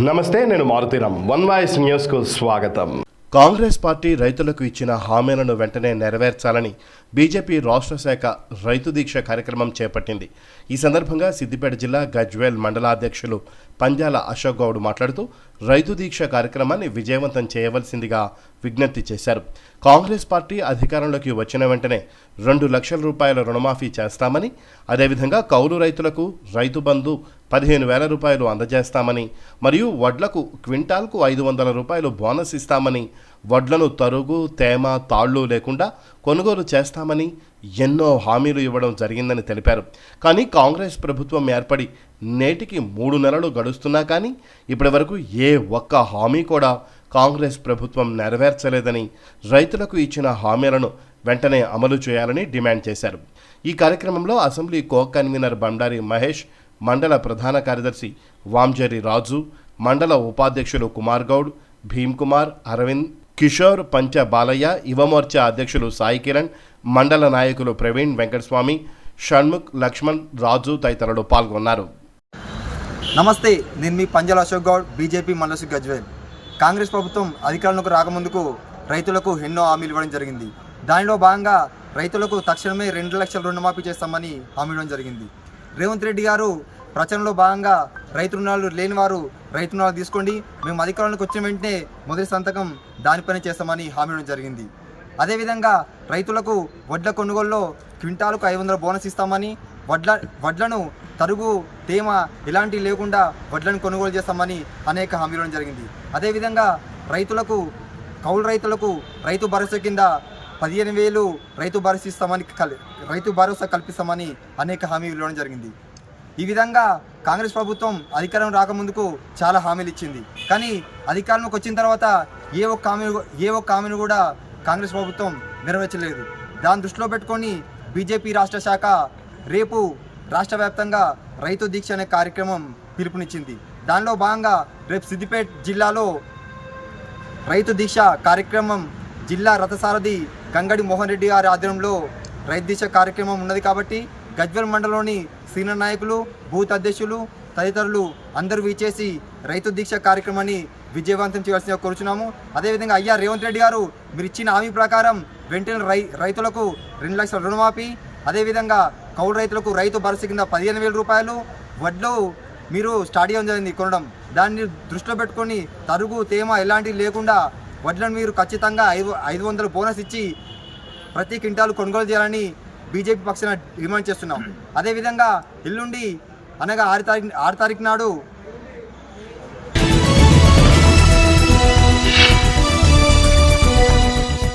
నమస్తే, నేను Maruthi Ram. One voice న్యూస్కు స్వాగతం. కాంగ్రెస్ పార్టీ రైతులకు ఇచ్చిన హామీలను వెంటనే నెరవేర్చాలని బీజేపీ రాష్ట్ర శాఖ రైతు దీక్ష కార్యక్రమం చేపట్టింది. ఈ సందర్భంగా సిద్దిపేట జిల్లా గజ్వేల్ మండలాధ్యక్షులు పంజాల అశోక్ గౌడ్ మాట్లాడుతూ రైతు దీక్ష కార్యక్రమాన్ని విజయవంతం చేయవలసిందిగా విజ్ఞప్తి చేశారు. కాంగ్రెస్ పార్టీ అధికారంలోకి వచ్చిన వెంటనే 2 లక్షల రూపాయల రుణమాఫీ చేస్తామని, అదేవిధంగా కౌలు రైతులకు రైతు బంధు 15,000 రూపాయలు అందజేస్తామని, మరియు వడ్లకు క్వింటాల్కు 500 రూపాయలు బోనస్ ఇస్తామని, వడ్లను తరుగు, తేమ, తాళ్లు లేకుండా కొనుగోలు చేస్తామని ఎన్నో హామీలు ఇవ్వడం జరిగిందని తెలిపారు. కానీ కాంగ్రెస్ ప్రభుత్వం ఏర్పడి నేటికి 3 నెలలు గడుస్తున్నా కానీ ఇప్పటి వరకు ఏ ఒక్క హామీ కూడా కాంగ్రెస్ ప్రభుత్వం నెరవేర్చలేదని, రైతులకు ఇచ్చిన హామీలను వెంటనే అమలు చేయాలని డిమాండ్ చేశారు. ఈ కార్యక్రమంలో assembly co convener Bandari Mahesh, మండల ప్రధాన కార్యదర్శి వాంజరి రాజు, మండల ఉపాధ్యక్షులు కుమార్ గౌడ్, భీమ్ కుమార్, అరవింద్, కిషోర్, పంచ బాలయ్య, యువమోర్చా అధ్యక్షులు సాయి కిరణ్, మండల నాయకులు ప్రవీణ్, వెంకటస్వామి, షణ్ముఖ్, లక్ష్మణ్, రాజు తదితరులు పాల్గొన్నారు. నమస్తే, నేను మీ పంజాల అశోక్ గౌడ్, బీజేపీ మండల గజ్వేల్. కాంగ్రెస్ ప్రభుత్వం అధికారంలోకి రాకముందుకు రైతులకు ఎన్నో హామీలు ఇవ్వడం జరిగింది. దానిలో భాగంగా రైతులకు తక్షణమే 2 లక్షల రుణమాఫీ చేస్తామని హామీ ఇవ్వడం జరిగింది. రేవంత్ రెడ్డి గారు ప్రచారంలో భాగంగా రైతు రుణాలు లేని వారు రైతు రుణాలు తీసుకోండి, మేము అధికారంలోకి వచ్చిన వెంటనే మొదటి సంతకం దానిపైన చేస్తామని హామీ ఇవ్వడం జరిగింది. అదేవిధంగా రైతులకు వడ్ల కొనుగోలులో క్వింటాలకు 500 బోనస్ ఇస్తామని, వడ్లను తరుగు, తేమ ఇలాంటివి లేకుండా వడ్లను కొనుగోలు చేస్తామని అనేక హామీలు ఇవ్వడం జరిగింది. అదేవిధంగా రైతులకు, కౌలు రైతులకు రైతు భరోసా కింద 15,000 రైతు భరోసా కల్పిస్తామని అనేక హామీలు ఇవ్వడం జరిగింది. ఈ విధంగా కాంగ్రెస్ ప్రభుత్వం అధికారం రాకముందుకు చాలా హామీలు ఇచ్చింది. కానీ అధికారంలోకి వచ్చిన తర్వాత ఏ ఒక్క హామీని కూడా కాంగ్రెస్ ప్రభుత్వం నెరవేర్చలేదు. దాన్ని దృష్టిలో పెట్టుకొని బీజేపీ రాష్ట్ర శాఖ రేపు రాష్ట్ర వ్యాప్తంగా రైతు దీక్ష అనే కార్యక్రమం పిలుపునిచ్చింది. దానిలో భాగంగా రేపు సిద్దిపేట జిల్లాలో రైతు దీక్ష కార్యక్రమం జిల్లా రథసారథి గంగడి మోహన్ రెడ్డి గారి ఆధ్వర్యంలో రైతు దీక్ష కార్యక్రమం ఉన్నది. కాబట్టి గజ్వేల్ మండలంలోని సీనియర్ నాయకులు, బూత్ అధ్యక్షులు తదితరులు అందరూ వీచేసి రైతు దీక్ష కార్యక్రమాన్ని విజయవంతం చేయాల్సిందిగా కోరుచున్నాము. అదేవిధంగా అయ్యా రేవంత్ రెడ్డి గారు, మీరు ఇచ్చిన హామీ ప్రకారం వెంటనే రైతులకు 2 లక్షల రుణమాఫీ, అదేవిధంగా కౌలు రైతులకు రైతు భరోసా కింద 15,000 రూపాయలు, వడ్లు మీరు స్టార్ట్ చేయడం జరిగింది కొనడం. దాన్ని దృష్టిలో పెట్టుకొని తరుగు, తేమ ఇలాంటివి లేకుండా వడ్లను మీరు ఖచ్చితంగా 500 బోనస్ ఇచ్చి ప్రతి క్వింటాలు కొనుగోలు చేయాలని బీజేపీ పక్షాన డిమాండ్ చేస్తున్నాం. అదేవిధంగా ఎల్లుండి అనగా 6 తారీఖు నాడు